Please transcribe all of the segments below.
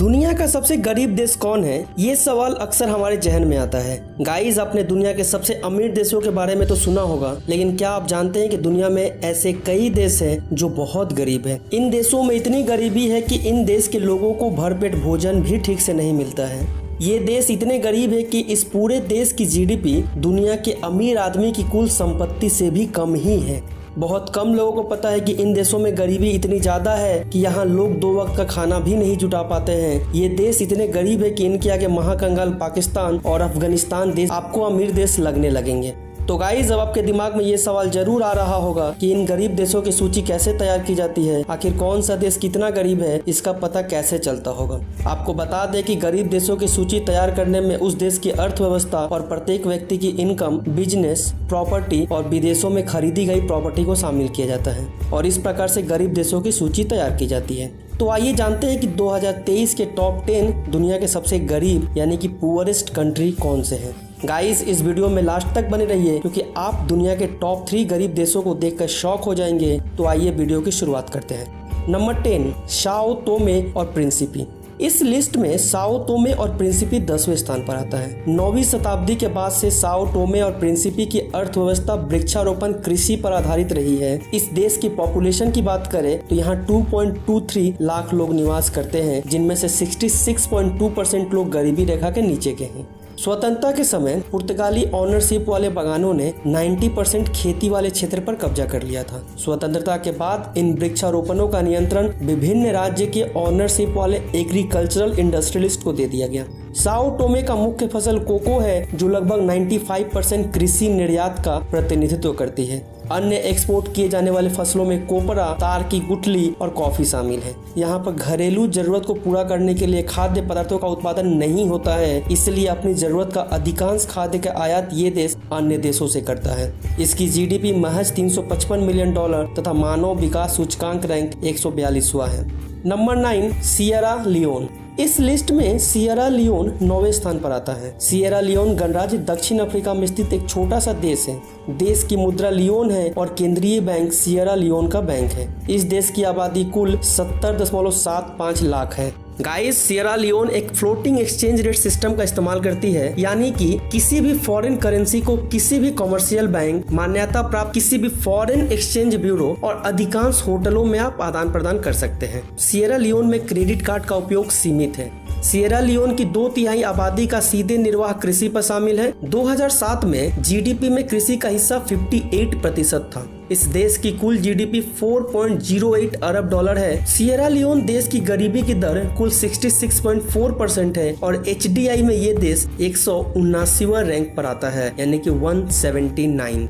दुनिया का सबसे गरीब देश कौन है, ये सवाल अक्सर हमारे जहन में आता है। गाइस, आपने दुनिया के सबसे अमीर देशों के बारे में तो सुना होगा, लेकिन क्या आप जानते हैं कि दुनिया में ऐसे कई देश हैं जो बहुत गरीब हैं। इन देशों में इतनी गरीबी है कि इन देश के लोगों को भरपेट भोजन भी ठीक से नहीं मिलता है। ये देश इतने गरीब है कि इस पूरे देश की जीडीपी दुनिया के अमीर आदमी की कुल संपत्ति से भी कम ही है। बहुत कम लोगों को पता है कि इन देशों में गरीबी इतनी ज्यादा है कि यहाँ लोग 2 वक्त का खाना भी नहीं जुटा पाते हैं। ये देश इतने गरीब है कि इनके आगे महाकंगाल पाकिस्तान और अफगानिस्तान देश आपको अमीर देश लगने लगेंगे। तो गाइस, अब आपके दिमाग में ये सवाल जरूर आ रहा होगा कि इन गरीब देशों की सूची कैसे तैयार की जाती है, आखिर कौन सा देश कितना गरीब है, इसका पता कैसे चलता होगा। आपको बता दें कि गरीब देशों की सूची तैयार करने में उस देश की अर्थव्यवस्था और प्रत्येक व्यक्ति की इनकम, बिजनेस, प्रॉपर्टी और विदेशों में खरीदी गई प्रॉपर्टी को शामिल किया जाता है और इस प्रकार से गरीब देशों की सूची तैयार की जाती है। तो आइए जानते हैं कि 2023 के टॉप 10 दुनिया के सबसे गरीब यानी कि पुअरेस्ट कंट्री कौन से हैं। गाइस, इस वीडियो में लास्ट तक बने रहिए क्योंकि आप दुनिया के टॉप 3 गरीब देशों को देखकर शॉक हो जाएंगे। तो आइए वीडियो की शुरुआत करते हैं। नंबर 10, साओ टोमे और प्रिंसिपी। इस लिस्ट में साओ टोमे और प्रिंसिपी 10वें स्थान पर आता है। 9वीं शताब्दी के बाद से साओ टोमे और प्रिंसिपी की अर्थव्यवस्था वृक्षारोपण कृषि पर आधारित रही है। इस देश की पॉपुलेशन की बात करें तो यहाँ 2.23 लाख लोग निवास करते हैं, जिनमें से 66.2% लोग गरीबी रेखा के नीचे के हैं। स्वतंत्रता के समय पुर्तगाली ऑनरशिप वाले बगानों ने 90% खेती वाले क्षेत्र पर कब्जा कर लिया था। स्वतंत्रता के बाद इन वृक्षारोपणों का नियंत्रण विभिन्न राज्य के ऑनरशिप वाले एग्रीकल्चरल इंडस्ट्रियलिस्ट को दे दिया गया। साओ टोमे का मुख्य फसल कोको है, जो लगभग 95% कृषि निर्यात का प्रतिनिधित्व करती है। अन्य एक्सपोर्ट किए जाने वाले फसलों में कोपरा, तार की गुठली और कॉफी शामिल है। यहाँ पर घरेलू जरूरत को पूरा करने के लिए खाद्य पदार्थों का उत्पादन नहीं होता है, इसलिए अपनी जरूरत का अधिकांश खाद्य का आयात ये देश अन्य देशों से करता है। इसकी जीडीपी महज $355 मिलियन तथा मानव विकास सूचकांक रैंक 142वां है। Number 9, Sierra Leone. इस लिस्ट में सियरा लियोन 9वें स्थान पर आता है। सियरा लियोन गणराज्य दक्षिण अफ्रीका में स्थित एक छोटा सा देश है। देश की मुद्रा लियोन है और केंद्रीय बैंक सियरा लियोन का बैंक है। इस देश की आबादी कुल 70.75 लाख है। गाइस, सियरा लियोन एक फ्लोटिंग एक्सचेंज रेट सिस्टम का इस्तेमाल करती है, यानी कि किसी भी फॉरेन करेंसी को किसी भी कमर्शियल बैंक, मान्यता प्राप्त किसी भी फॉरेन एक्सचेंज ब्यूरो और अधिकांश होटलों में आप आदान प्रदान कर सकते हैं। सियरा लियोन में क्रेडिट कार्ड का उपयोग सीमित है। सियरा लियोन की 2/3 आबादी का सीधे निर्वाह कृषि पर शामिल है। 2007 में जीडीपी में कृषि का हिस्सा 58% था। इस देश की कुल जीडीपी $4.08 अरब है। सियरा लियोन देश की गरीबी की दर कुल 66.4% है और HDI में ये देश 179वां रैंक पर आता है, यानी कि 179।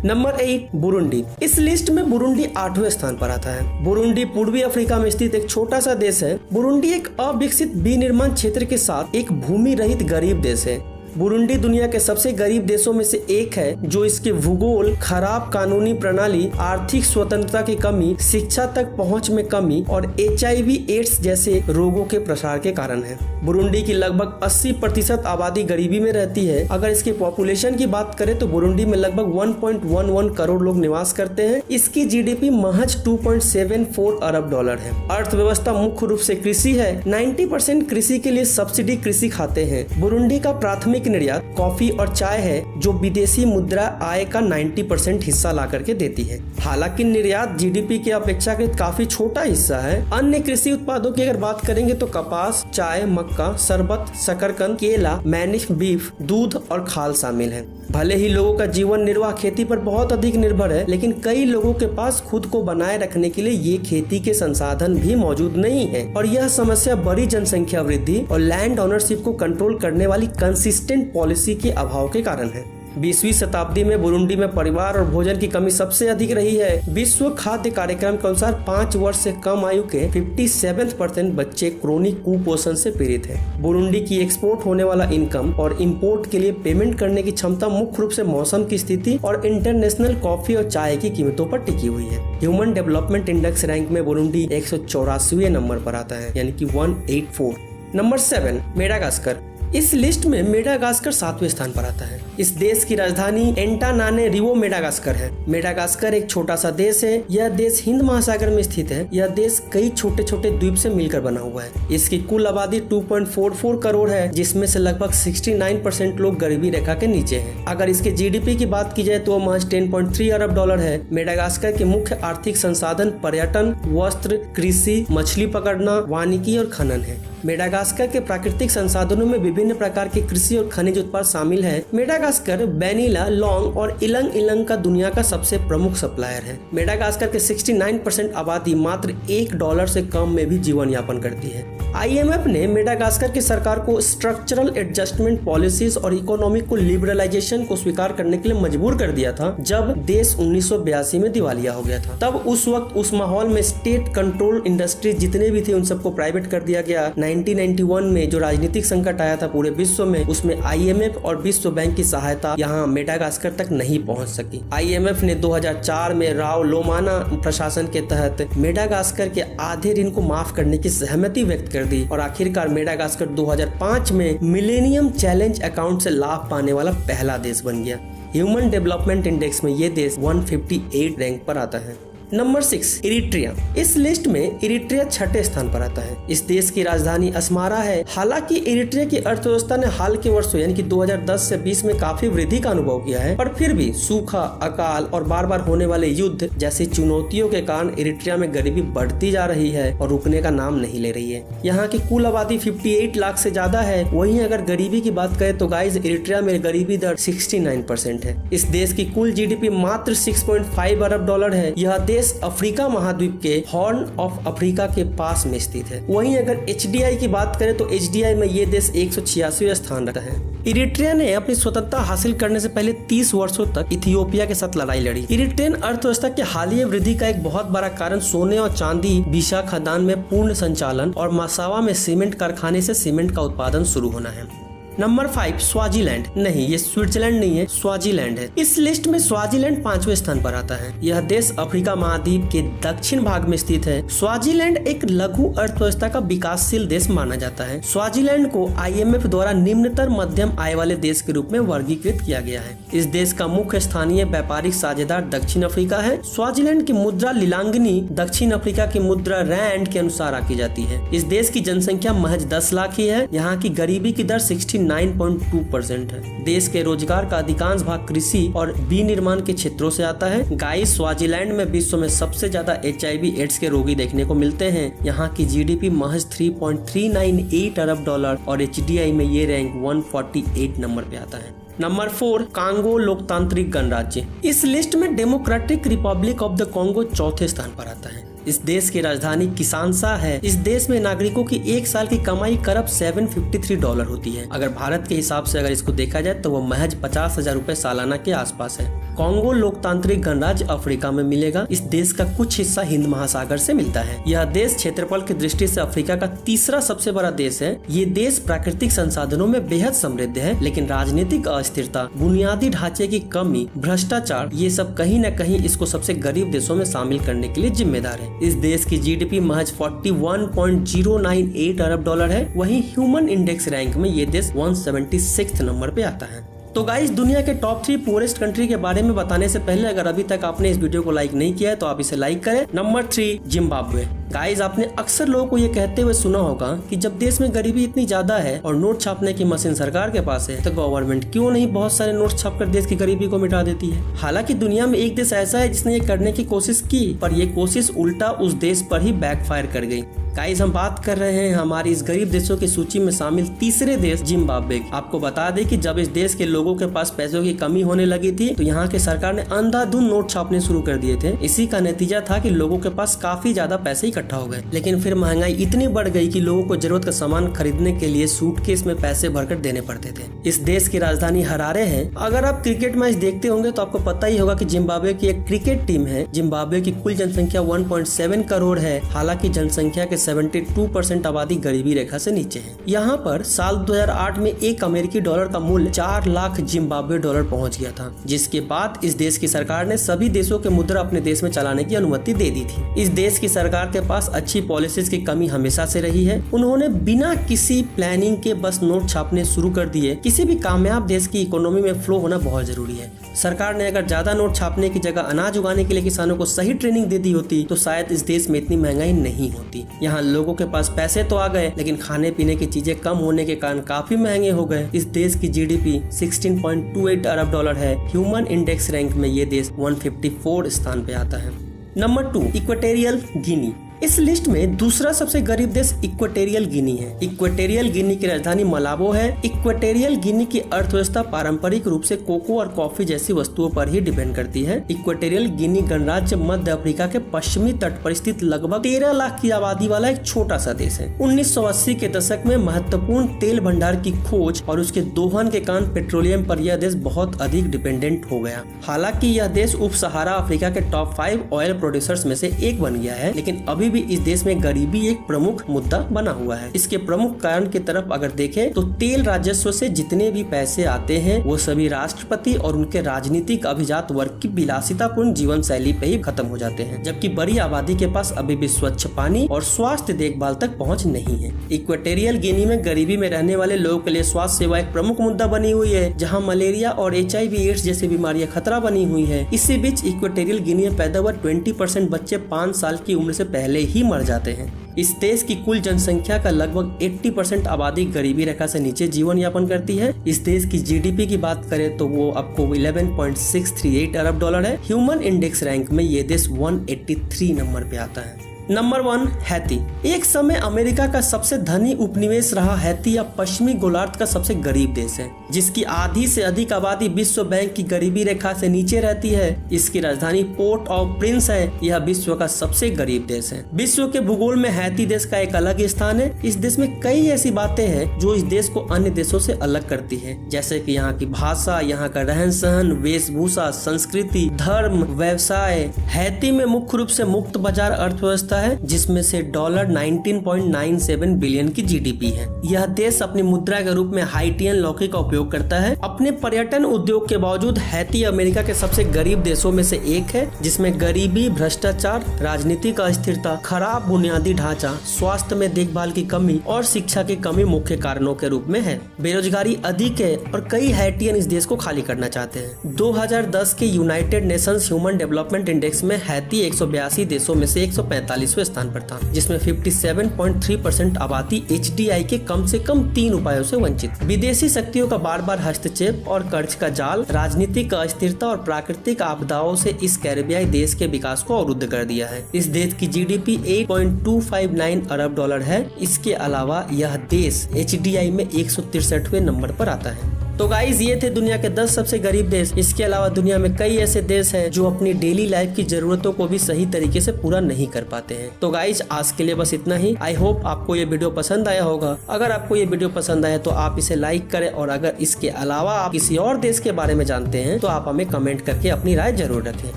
Number 8, Burundi. इस लिस्ट में बुरुंडी 8वें स्थान पर आता है। बुरुंडी पूर्वी अफ्रीका में स्थित एक छोटा सा देश है। बुरुंडी एक अविकसित विनिर्माण क्षेत्र के साथ एक भूमि रहित गरीब देश है। बुरुंडी दुनिया के सबसे गरीब देशों में से एक है, जो इसके भूगोल, खराब कानूनी प्रणाली, आर्थिक स्वतंत्रता की कमी, शिक्षा तक पहुंच में कमी और HIV एड्स जैसे रोगों के प्रसार के कारण है। बुरुंडी की लगभग 80% आबादी गरीबी में रहती है। अगर इसके पॉपुलेशन की बात करें तो बुरुंडी में लगभग 1.11 करोड़ लोग निवास करते हैं। इसकी जीडीपी महज $2.74 अरब है। अर्थव्यवस्था मुख्य रूप से कृषि है। 90% कृषि के लिए सब्सिडी कृषि खाते हैं। बुरुंडी का प्राथमिक निर्यात कॉफी और चाय है, जो विदेशी मुद्रा आय का 90% हिस्सा ला करके देती है। हालांकि निर्यात जीडीपी के अपेक्षाकृत काफी छोटा हिस्सा है। अन्य कृषि उत्पादों की अगर बात करेंगे तो कपास, चाय, मक्का, शरबत, शकरकंद, केला, मैनिश बीफ, दूध और खाल शामिल है। भले ही लोगों का जीवन निर्वाह खेती पर बहुत अधिक निर्भर है, लेकिन कई लोगों के पास खुद को बनाए रखने के लिए ये खेती के संसाधन भी मौजूद नहीं है और यह समस्या बड़ी जनसंख्या वृद्धि और लैंड ओनरशिप को कंट्रोल करने वाली कंसिस्टेंट पॉलिसी के अभाव के कारण है। 20वीं शताब्दी में बुरुंडी में परिवार और भोजन की कमी सबसे अधिक रही है। विश्व खाद्य कार्यक्रम के अनुसार 5 वर्ष से कम आयु के 57% बच्चे क्रोनिक कुपोषण से पीड़ित हैं। बुरुंडी की एक्सपोर्ट होने वाला इनकम और इंपोर्ट के लिए पेमेंट करने की क्षमता मुख्य रूप से मौसम की स्थिति और इंटरनेशनल कॉफी और चाय की कीमतों पर टिकी हुई है। ह्यूमन डेवलपमेंट इंडेक्स रैंक में बुरुंडी 184वें नंबर पर आता है, यानी कि 184। Number 7, Madagascar. इस लिस्ट में मेडागास्कर 7वें स्थान पर आता है। इस देश की राजधानी एंटानानेरिवो मेडागास्कर है। मेडागास्कर एक छोटा सा देश है। यह देश हिंद महासागर में स्थित है। यह देश कई छोटे छोटे द्वीप से मिलकर बना हुआ है। इसकी कुल आबादी 2.44 करोड़ है, जिसमें से लगभग 69% लोग गरीबी रेखा के नीचे हैं। अगर इसके जीडीपी की बात की जाए तो वह महज 10.3 अरब डॉलर है। मेडागास्कर के मुख्य आर्थिक संसाधन पर्यटन, वस्त्र, कृषि, मछली पकड़ना, वानिकी और खनन है। मेडागास्कर के प्राकृतिक संसाधनों में विभिन्न प्रकार के कृषि और खनिज उत्पाद शामिल है। मेडागास्कर वैनिला, लौंग और इलंग इलंग का दुनिया का सबसे प्रमुख सप्लायर है। मेडागास्कर के 69% आबादी मात्र $1 से कम में भी जीवन यापन करती है। IMF ने मेडागास्कर की सरकार को स्ट्रक्चरल एडजस्टमेंट पॉलिसीज और इकोनॉमिक को लिबरलाइजेशन को स्वीकार करने के लिए मजबूर कर दिया था जब देश 1982 में दिवालिया हो गया था। तब उस वक्त उस माहौल में स्टेट कंट्रोल इंडस्ट्री जितने भी थे उन सबको प्राइवेट कर दिया गया। 1991 में जो राजनीतिक संकट आया था पूरे विश्व में, उसमें IMF और विश्व बैंक की सहायता यहाँ मेडागास्कर तक नहीं पहुँच सकी। IMF ने 2004 में राव लोमाना प्रशासन के तहत मेडागास्कर के आधे ऋण को माफ करने की सहमति व्यक्त कर दी और आखिरकार मेडागास्कर 2005 में मिलेनियम चैलेंज अकाउंट से लाभ पाने वाला पहला देश बन गया। ह्यूमन डेवलपमेंट इंडेक्स में ये देश 158 रैंक पर आता है। Number 6 Eritrea. इस लिस्ट में इरिट्रिया 6ठे स्थान पर आता है। इस देश की राजधानी अस्मारा है। हालांकि इरिट्रिया की अर्थव्यवस्था ने हाल के वर्षों यानी कि 2010 से 20 में काफी वृद्धि का अनुभव किया है, पर फिर भी सूखा, अकाल और बार बार होने वाले युद्ध जैसी चुनौतियों के कारण इरिट्रिया में गरीबी बढ़ती जा रही है और रुकने का नाम नहीं ले रही है। यहाँ की कुल आबादी 58 लाख से ज्यादा है। वहीं अगर गरीबी की बात करें तो गाइस इरिट्रिया में गरीबी दर 69% है। इस देश की कुल जीडीपी मात्र 6.5 अरब डॉलर है। यह देश अफ्रीका महाद्वीप के हॉर्न ऑफ अफ्रीका के पास में स्थित है। वहीं अगर HDI की बात करें तो HDI में ये देश 186वां स्थान रखता है। इरिट्रिया ने अपनी स्वतंत्रता हासिल करने से पहले 30 वर्षों तक इथियोपिया के साथ लड़ाई लड़ी। इरिट्रियन अर्थव्यवस्था के हालिया वृद्धि का एक बहुत बड़ा कारण सोने और चांदी बीसा खदान में पूर्ण संचालन और मसावा में सीमेंट कारखाने से सीमेंट का उत्पादन शुरू होना है। Number 5 Swaziland. नहीं, ये स्विट्जरलैंड नहीं है, स्वाजीलैंड है। इस लिस्ट में स्वाजीलैंड 5वें स्थान पर आता है। यह देश अफ्रीका महाद्वीप के दक्षिण भाग में स्थित है। स्वाजीलैंड एक लघु अर्थव्यवस्था का विकासशील देश माना जाता है। स्वाजीलैंड को IMF द्वारा निम्नतर मध्यम आय वाले देश के रूप में वर्गीकृत किया गया है। इस देश का मुख्य स्थानीय व्यापारिक साझेदार दक्षिण अफ्रीका है। स्वाजीलैंड की मुद्रा लिलांगनी दक्षिण अफ्रीका की मुद्रा रैंड के अनुसार आकी जाती है। इस देश की जनसंख्या महज 10 लाख ही है। यहाँ की गरीबी की दर 9.2% है। देश के रोजगार का अधिकांश भाग कृषि और विनिर्माण के क्षेत्रों से आता है। गाइस स्वाजीलैंड में विश्व में सबसे ज्यादा HIV एड्स के रोगी देखने को मिलते हैं। यहाँ की जीडीपी महज 3.398 अरब डॉलर और HDI में ये रैंक 148 नंबर पे आता है। नंबर 4 कांगो लोकतांत्रिक गणराज्य। इस लिस्ट में democratic republic of the Congo 4थे स्थान पर आता है। इस देश की राजधानी किसानसा है। इस देश में नागरिकों की एक साल की कमाई करीब $753 होती है। अगर भारत के हिसाब से अगर इसको देखा जाए तो वो महज 50,000 रुपए सालाना के आसपास है। कांगो लोकतांत्रिक गणराज्य अफ्रीका में मिलेगा। इस देश का कुछ हिस्सा हिंद महासागर से मिलता है। यह देश क्षेत्रफल की दृष्टि से अफ्रीका का तीसरा सबसे बड़ा देश है। ये देश प्राकृतिक संसाधनों में बेहद समृद्ध है, लेकिन राजनीतिक अस्थिरता, बुनियादी ढांचे की कमी, भ्रष्टाचार, ये सब कहीं न कहीं इसको सबसे गरीब देशों में शामिल करने के लिए जिम्मेदार है। इस देश की जीडीपी महज 41.098 अरब डॉलर है। वहीं ह्यूमन इंडेक्स रैंक में ये देश 176 नंबर पे आता है। तो गाइस दुनिया के टॉप 3 पुअरेस्ट कंट्री के बारे में बताने से पहले अगर अभी तक आपने इस वीडियो को लाइक नहीं किया है तो आप इसे लाइक करें। Number 3 Zimbabwe. गाइस आपने अक्सर लोगों को ये कहते हुए सुना होगा कि जब देश में गरीबी इतनी ज्यादा है और नोट छापने की मशीन सरकार के पास है तो गवर्नमेंट क्यों नहीं बहुत सारे नोट छापकर देश की गरीबी को मिटा देती है। हालांकि दुनिया में एक देश ऐसा है जिसने ये करने की कोशिश की, पर ये कोशिश उल्टा उस देश पर ही बैकफायर कर गई। गाइस हम बात कर रहे हैं हमारी इस गरीब देशों की सूची में शामिल तीसरे देश जिम्बाब्वे। आपको बता दें कि जब इस देश के लोगों के पास पैसों की कमी होने लगी थी तो यहाँ के सरकार ने अंधाधुंध नोट छापने शुरू कर दिए थे। इसी का नतीजा था कि लोगों के पास काफी ज्यादा पैसे इकट्ठा हो गए, लेकिन फिर महंगाई इतनी बढ़ गई कि लोगों को जरूरत का सामान खरीदने के लिए सूटकेस में पैसे भरकर देने पड़ते थे। इस देश की राजधानी हरारे है। अगर आप क्रिकेट मैच देखते होंगे तो आपको पता ही होगा कि जिम्बाब्वे की एक क्रिकेट टीम है। जिम्बाब्वे की कुल जनसंख्या 1.7 करोड़ है। हालांकि जनसंख्या के 72% आबादी गरीबी रेखा से नीचे है। यहाँ पर साल 2008 में एक अमेरिकी डॉलर का मूल्य 4 लाख जिम्बाब्वे डॉलर पहुँच गया था, जिसके बाद इस देश की सरकार ने सभी देशों के मुद्रा अपने देश में चलाने की अनुमति दे दी थी। इस देश की सरकार के पास अच्छी पॉलिसीज की कमी हमेशा से रही है। उन्होंने बिना किसी प्लानिंग के बस नोट छापने शुरू कर दिए। किसी भी कामयाब देश की इकोनॉमी में फ्लो होना बहुत जरूरी है। सरकार ने अगर ज्यादा नोट छापने की जगह अनाज उगाने के लिए किसानों को सही ट्रेनिंग दे दी होती तो शायद इस देश में इतनी महंगाई नहीं होती। यहाँ लोगों के पास पैसे तो आ गए, लेकिन खाने पीने की चीजें कम होने के कारण काफी महंगे हो गए। इस देश की जीडीपी 16.28 अरब डॉलर है। ह्यूमन इंडेक्स रैंक में ये देश 154 स्थान पे आता है। Number 2, Equatorial Guinea. इस लिस्ट में दूसरा सबसे गरीब देश इक्वेटोरियल गिनी है। इक्वेटोरियल गिनी की राजधानी मलाबो है। इक्वेटोरियल गिनी की अर्थव्यवस्था पारंपरिक रूप से कोको और कॉफी जैसी वस्तुओं पर ही डिपेंड करती है। इक्वेटोरियल गिनी गणराज्य मध्य अफ्रीका के पश्चिमी तट पर स्थित लगभग 13 लाख की आबादी वाला एक छोटा सा देश है। 1980 के दशक में महत्वपूर्ण तेल भंडार की खोज और उसके दोहन के कारण पेट्रोलियम पर यह देश बहुत अधिक डिपेंडेंट हो गया। हालांकि यह देश उप सहारा अफ्रीका के टॉप 5 ऑयल प्रोड्यूसर्स में से एक बन गया है, लेकिन अभी भी इस देश में गरीबी एक प्रमुख मुद्दा बना हुआ है। इसके प्रमुख कारण की तरफ अगर देखें तो तेल राजस्व से जितने भी पैसे आते हैं वो सभी राष्ट्रपति और उनके राजनीतिक अभिजात वर्ग की विलासितापूर्ण जीवन शैली पे ही खत्म हो जाते हैं, जबकि बड़ी आबादी के पास अभी भी स्वच्छ पानी और स्वास्थ्य देखभाल तक पहुंच नहीं है। इक्वेटोरियल गिनी में गरीबी में रहने वाले लोगों के लिए स्वास्थ्य सेवा एक प्रमुख मुद्दा बनी हुई है, जहाँ मलेरिया और HIV एड्स जैसी बीमारियां खतरा बनी हुई है। इसी बीच इक्वेटोरियल गिनी में पैदा हुआ 20% बच्चे 5 साल की उम्र से पहले ही मर जाते हैं। इस देश की कुल जनसंख्या का लगभग 80% आबादी गरीबी रेखा से नीचे जीवन यापन करती है। इस देश की जीडीपी की बात करें तो वो आपको 11.638 अरब डॉलर है। ह्यूमन इंडेक्स रैंक में ये देश 183 नंबर पे आता है। Number 1, Haiti. एक समय अमेरिका का सबसे धनी उपनिवेश रहा हैती अब पश्चिमी गोलार्ध का सबसे गरीब देश है, जिसकी आधी से अधिक आबादी विश्व बैंक की गरीबी रेखा से नीचे रहती है। इसकी राजधानी पोर्ट ऑफ प्रिंस है। यह विश्व का सबसे गरीब देश है। विश्व के भूगोल में हैती देश का एक अलग स्थान है। इस देश में कई ऐसी बातें हैं जो इस देश को अन्य देशों से अलग करती है, जैसे कि यहाँ की भाषा, यहाँ का रहन सहन, वेशभूषा, संस्कृति, धर्म, व्यवसाय। हैती में मुख्य रूप से मुक्त बाजार अर्थव्यवस्था है, जिसमें से $19.97 बिलियन की जीडीपी है। यह देश अपनी मुद्रा के रूप में हाइटियन लौकी का उपयोग करता है। अपने पर्यटन उद्योग के बावजूद हैती अमेरिका के सबसे गरीब देशों में से एक है, जिसमें गरीबी, भ्रष्टाचार, राजनीतिक अस्थिरता, खराब बुनियादी ढांचा, स्वास्थ्य में देखभाल की कमी और शिक्षा की कमी मुख्य कारणों के रूप में है। बेरोजगारी अधिक है और कई हैटियन इस देश को खाली करना चाहते हैं। 2010 के United Nations human development index में हैती 182 देशों में से 145वें स्थान पर था, जिसमें 57.3% आबादी HDI के कम से कम 3 उपायों से वंचित। विदेशी शक्तियों का बार बार हस्तक्षेप और कर्ज का जाल, राजनीतिक अस्थिरता और प्राकृतिक आपदाओं से इस कैरेबियाई देश के विकास को अवरुद्ध कर दिया है। इस देश की जीडीपी 8.259 अरब डॉलर है। इसके अलावा यह देश HDI में 163वें नंबर पर आता है। तो गाइज ये थे दुनिया के 10 सबसे गरीब देश। इसके अलावा दुनिया में कई ऐसे देश हैं जो अपनी डेली लाइफ की जरूरतों को भी सही तरीके से पूरा नहीं कर पाते हैं। तो गाइज आज के लिए बस इतना ही। आई होप आपको ये वीडियो पसंद आया होगा। अगर आपको ये वीडियो पसंद आया तो आप इसे लाइक करें, और अगर इसके अलावा आप किसी और देश के बारे में जानते हैं तो आप हमें कमेंट करके अपनी राय जरूर रखें,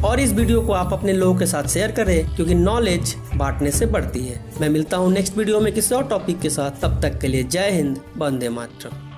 और इस वीडियो को आप अपने लोगों के साथ शेयर करें, क्योंकि नॉलेज बांटने से बढ़ती है। मैं मिलता हूँ नेक्स्ट वीडियो में किसी और टॉपिक के साथ। तब तक के लिए जय हिंद, वंदे मातरम।